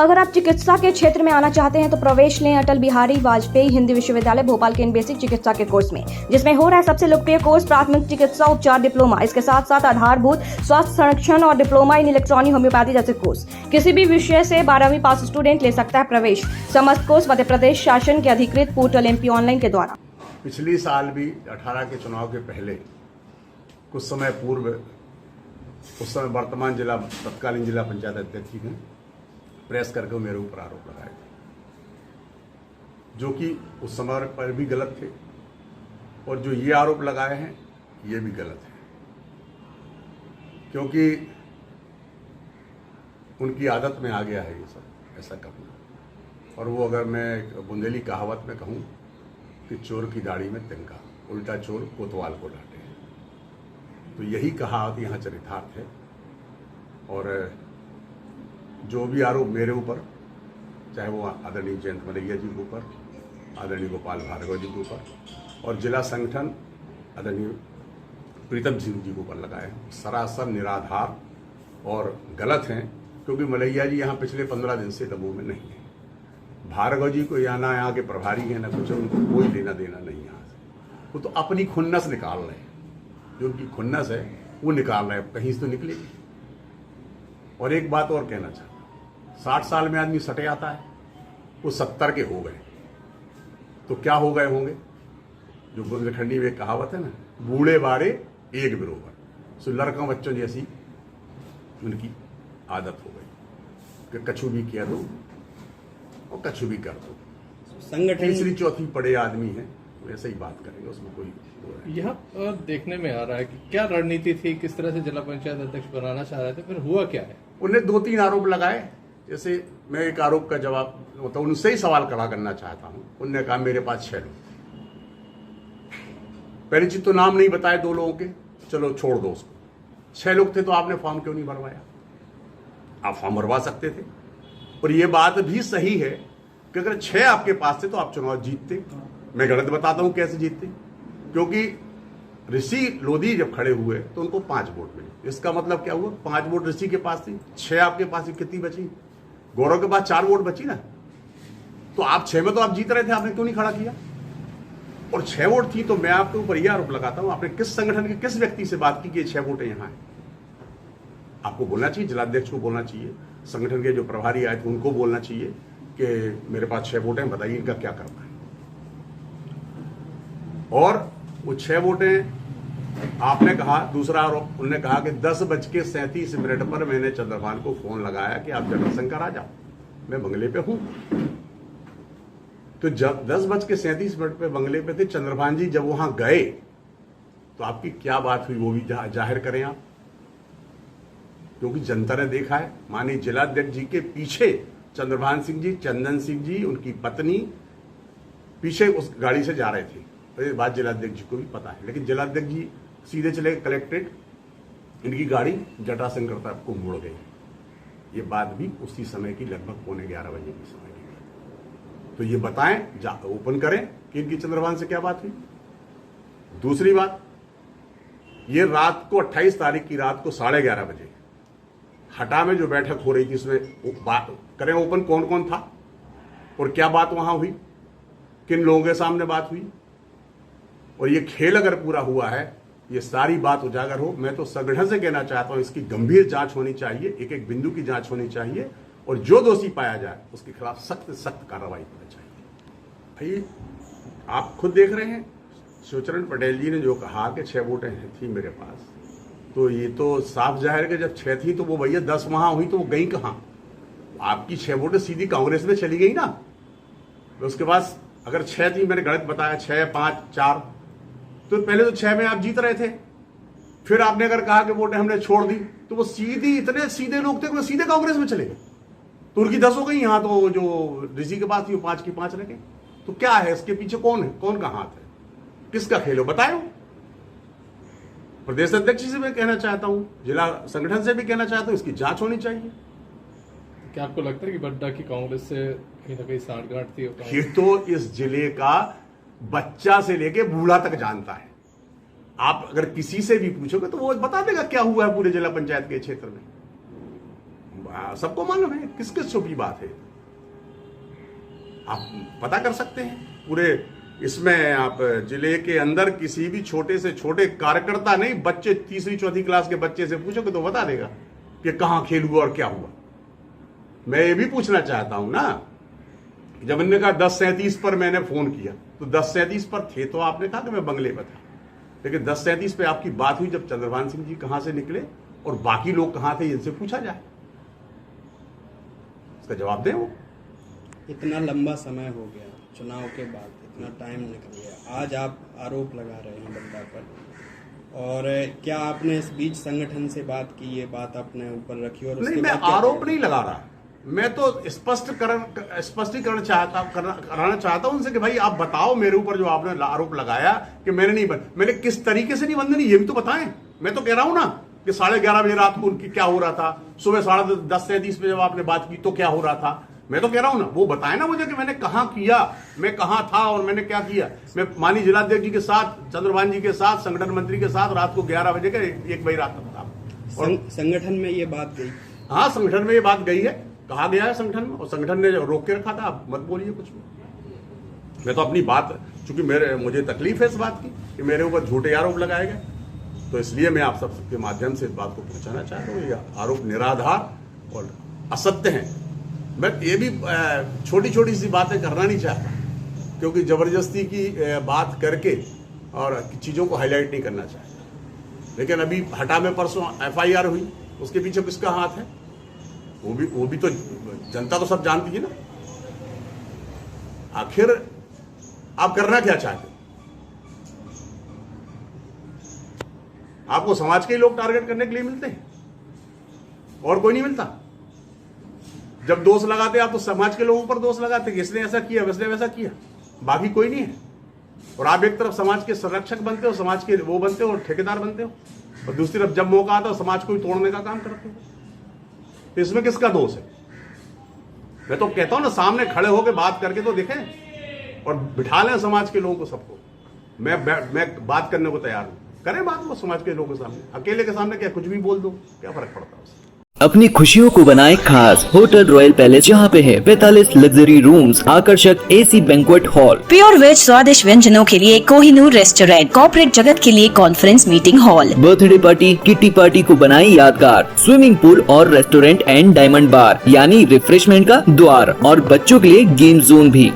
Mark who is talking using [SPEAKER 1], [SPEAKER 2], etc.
[SPEAKER 1] अगर आप चिकित्सा के क्षेत्र में आना चाहते हैं तो प्रवेश लें अटल बिहारी वाजपेयी हिंदी विश्वविद्यालय भोपाल के इन बेसिक चिकित्सा के कोर्स में, जिसमें हो रहा है सबसे लोकप्रिय कोर्स प्राथमिक चिकित्सा उपचार डिप्लोमा। इसके साथ साथ आधारभूत स्वास्थ्य संरक्षण और डिप्लोमा इन इलेक्ट्रॉनिक होम्योपैथी जैसे कोर्स। किसी भी विषय से 12वीं पास स्टूडेंट ले सकता है प्रवेश। समस्त कोर्स मध्य प्रदेश शासन के अधिकृत पोर्टल MP ऑनलाइन के द्वारा।
[SPEAKER 2] पिछली साल भी 18 के चुनाव के पहले कुछ समय पूर्व उस समय वर्तमान तत्कालीन जिला पंचायत अध्यक्ष जी ने प्रेस करके मेरे ऊपर आरोप लगाए थे, जो कि उस समय पर भी गलत थे, और जो ये आरोप लगाए हैं ये भी गलत है, क्योंकि उनकी आदत में आ गया है ये सब ऐसा करना। और वो अगर मैं बुंदेली कहावत में कहूँ कि चोर की दाढ़ी में तिनका, उल्टा चोर कोतवाल को डांटे, तो यही कहावत यहाँ चरितार्थ है। और जो भी आरोप मेरे ऊपर, चाहे वो आदरणीय जयंत मलैया जी के ऊपर, आदरणीय गोपाल भार्गव जी के ऊपर, और जिला संगठन आदरणीय प्रीतम सिंह जी के ऊपर लगाए, सरासर निराधार और गलत हैं, क्योंकि मलैया जी यहाँ पिछले 15 दिन से दमोह में नहीं है। भार्गव जी को यहाँ के प्रभारी हैं, ना कुछ, उनको कोई लेना देना नहीं यहाँ से। वो तो अपनी खुन्नस निकाल रहे हैं, जो उनकी खुन्नस है वो निकाल रहे हैं, कहीं से तो निकलेगी। और एक बात और कहना चाहता हूँ, 60 साल में आदमी सटे आता है, वो 70 के हो गए, तो क्या हो गए होंगे? जो बुंदेलखंडी में कहावत है ना, बूढ़े बारे एक बरोबर। सो लड़का बच्चों जैसी उनकी आदत हो गई कि कछु भी किया दो और कछु भी कर दो। संगठन तीसरी चौथी पड़े आदमी है, वैसे ही बात करेंगे, उसमें कोई
[SPEAKER 3] यह देखने में आ रहा है कि क्या रणनीति थी, किस तरह से जिला पंचायत अध्यक्ष बनाना चाह रहे थे, फिर हुआ क्या है?
[SPEAKER 2] उन्हें 2-3 आरोप लगाए। जैसे मैं एक आरोप का जवाब तो उनसे ही सवाल खड़ा करना चाहता हूं। उन्होंने कहा मेरे पास 6 लोग, पहली चीज तो नाम नहीं बताए 2 लोगों के, चलो छोड़ दो उसको। 6 लोग थे तो आपने फॉर्म क्यों नहीं भरवाया? आप फॉर्म भरवा सकते थे। और ये बात भी सही है कि अगर 6 आपके पास थे तो आप चुनाव जीतते। मैं गलत बताता हूं कैसे जीतते, क्योंकि ऋषि लोधी जब खड़े हुए तो उनको 5 वोट मिले। इसका मतलब क्या हुआ? 5 वोट ऋषि के पास थी, 6 आपके पास थी, कितनी बची? गौरव के पास 4 वोट बची ना, तो आप 6 में तो आप जीत रहे थे, आपने क्यों नहीं खड़ा किया? और 6 वोट थी, तो मैं आपके ऊपर यह आरोप लगाता हूं, आपने किस संगठन के किस व्यक्ति से बात की कि 6 वोटें यहां है? आपको बोलना चाहिए, जिलाध्यक्ष को बोलना चाहिए, संगठन के जो प्रभारी आए थे उनको बोलना चाहिए कि मेरे पास 6 वोटें, बताइए इनका क्या करना है। और वो 6 वोटें आपने कहा, दूसरा आरोप उन्होंने कहा कि 10:37 पर मैंने चंद्रभान को फोन लगाया कि आप जटाशंकर आ जाओ, मैं बंगले पे हूं। तो जब 10:37 पे बंगले पे थे चंद्रभान जी, जब वहां गए तो आपकी क्या बात हुई वो भी जाहिर करें आप, क्योंकि जनता ने देखा है। माननीय जिलाध्यक्ष जी के पीछे चंद्रभान सिंह जी, चंदन सिंह जी, उनकी पत्नी पीछे उस गाड़ी से जा रहे थे। तो ये बात जिलाध्यक्ष जी को भी पता है, लेकिन जिलाध्यक्ष जी सीधे चले कलेक्ट्रेट, इनकी गाड़ी जटाशंकर तक को मुड़ गई। ये बात भी उसी समय की लगभग 11:15 बजे की समय की बात। तो ये बताएं, ओपन करें कि इनकी चंद्रभान से क्या बात हुई। दूसरी बात, ये रात को 28 तारीख की रात को 11:30 बजे हटा में जो बैठक हो रही थी, उसमें बात करें ओपन, कौन कौन था और क्या बात वहां हुई, किन लोगों के सामने बात हुई। और ये खेल अगर पूरा हुआ है, ये सारी बात उजागर हो, मैं तो संगठन से कहना चाहता हूं इसकी गंभीर जांच होनी चाहिए, एक एक बिंदु की जांच होनी चाहिए, और जो दोषी पाया जाए उसके खिलाफ सख्त सख्त कार्रवाई होनी चाहिए। भाई आप खुद देख रहे हैं, शिवचरण पटेल जी ने जो कहा कि 6 वोटें थी मेरे पास, तो ये तो साफ जाहिर है कि जब 6 थी तो वो भैया 10 वहां हुई तो वो गई कहां? आपकी 6 वोटें सीधी कांग्रेस में चली गई ना। तो उसके बाद अगर 6 थी, मैंने गलत बताया, 6, 5, 4, तो पहले तो 6 में आप जीत रहे थे। फिर आपने अगर कहा कि वोटें हमने छोड़ दी, तो वो सीधी, इतने सीधे लोग थे कि वो सीधे कांग्रेस में चले गए। तो उनकी 10 हो गई, यहां तो जो ऋषि के पास थी वो 5 की 5 रह गए। तो क्या है इसके पीछे? कौन है, कौन का हाथ है, किसका खेल हो, बताए। प्रदेश अध्यक्ष से मैं कहना चाहता हूं, जिला संगठन से भी कहना चाहता हूं, इसकी जांच होनी चाहिए।
[SPEAKER 3] क्या आपको लगता है कि बड्डा की कांग्रेस से कहीं ना कहीं साठगांठ थी?
[SPEAKER 2] ये तो इस जिले का बच्चा से लेके बूढ़ा तक जानता है। आप अगर किसी से भी पूछोगे तो वो बता देगा क्या हुआ है पूरे जिला पंचायत के क्षेत्र में। सबको मालूम है, किस किस छुपी बात है, आप पता कर सकते हैं पूरे इसमें। आप जिले के अंदर किसी भी छोटे से छोटे कार्यकर्ता नहीं, बच्चे 3री 4थी क्लास के बच्चे से पूछोगे तो बता देगा कि कहां खेल हुआ और क्या हुआ। मैं ये भी पूछना चाहता हूं ना, जब इन्होंने कहा 10:37 पर मैंने फोन किया, तो 10:37 पर थे तो आपने कहा कि मैं बंगले पर था, लेकिन 10:37 पे आपकी बात हुई जब चंद्रभान सिंह जी कहां से निकले और बाकी लोग कहां थे, इनसे पूछा जाए, इसका जवाब दें। वो
[SPEAKER 4] इतना लंबा समय हो गया चुनाव के बाद, इतना टाइम निकल गया, आज आप आरोप लगा रहे हैं बंदा पर, और क्या आपने इस बीच संगठन से बात की, ये बात अपने ऊपर रखी? और
[SPEAKER 2] नहीं, मैं आरोप नहीं लगा रहा, मैं तो स्पष्टीकरण कराना चाहता हूं उनसे कि भाई आप बताओ मेरे ऊपर जो आपने आरोप लगाया कि मैंने किस तरीके से निबंधन, ये भी तो बताएं। मैं तो कह रहा हूं ना कि 11:30 बजे रात को उनकी क्या हो रहा था, सुबह 10:30 पे जब आपने बात की तो क्या हो रहा था, मैं तो कह रहा हूं ना, वो बताए ना मुझे कि मैंने कहां किया, मैं कहां था और मैंने क्या किया। मैं माननीय जिलाध्यक्ष जी के साथ, चंद्रभान जी के साथ, संगठन मंत्री के साथ रात को 11 बजे के 1 बजे रात तक था। और
[SPEAKER 4] संगठन में ये बात गई?
[SPEAKER 2] हाँ, संगठन में ये बात गई है, कहा गया है संगठन में, और संगठन ने रोक के रखा था, आप मत बोलिए कुछ भी। मैं तो अपनी बात, चूंकि मुझे तकलीफ है इस बात की कि मेरे ऊपर झूठे आरोप लगाए गए, तो इसलिए मैं आप सबके माध्यम से इस बात को पहुंचाना चाहता हूँ, ये आरोप निराधार और असत्य हैं। मैं ये भी छोटी छोटी सी बातें करना नहीं चाहता, क्योंकि जबरदस्ती की बात करके और चीज़ों को हाईलाइट नहीं करना चाहता। लेकिन अभी हटा में परसों FIR हुई, उसके पीछे किसका हाथ है, वो भी तो जनता तो सब जानती है ना। आखिर आप करना क्या चाहते हैं? आपको समाज के लोग टारगेट करने के लिए मिलते हैं और कोई नहीं मिलता। जब दोष लगाते आप तो समाज के लोगों पर दोष लगाते कि इसने ऐसा किया, वैसने वैसा किया, बाकी कोई नहीं है। और आप एक तरफ समाज के संरक्षक बनते हो, समाज के वो बनते हो और ठेकेदार बनते हो, और दूसरी तरफ जब मौका आता है समाज को ही तोड़ने का काम करते हो। तो इसमें किसका दोष है? मैं तो कहता हूं ना, सामने खड़े होकर बात करके तो देखें और बिठा लें समाज के लोगों को, सबको। मैं बात करने को तैयार हूं, करें बात वो समाज के लोगों के सामने। अकेले के सामने क्या कुछ भी बोल दो, क्या फर्क पड़ता है उससे?
[SPEAKER 5] अपनी खुशियों को बनाए खास होटल रॉयल पैलेस, जहाँ पे है 45 लग्जरी रूम्स, आकर्षक AC banquet hall,
[SPEAKER 6] pure veg स्वादिष्ट व्यंजनों के लिए कोहिनूर रेस्टोरेंट, कॉर्पोरेट जगत के लिए conference meeting hall,
[SPEAKER 5] birthday party, kitty party को बनाए यादगार, स्विमिंग पूल और रेस्टोरेंट एंड डायमंड बार यानी रिफ्रेशमेंट का द्वार, और बच्चों के लिए गेम जोन भी।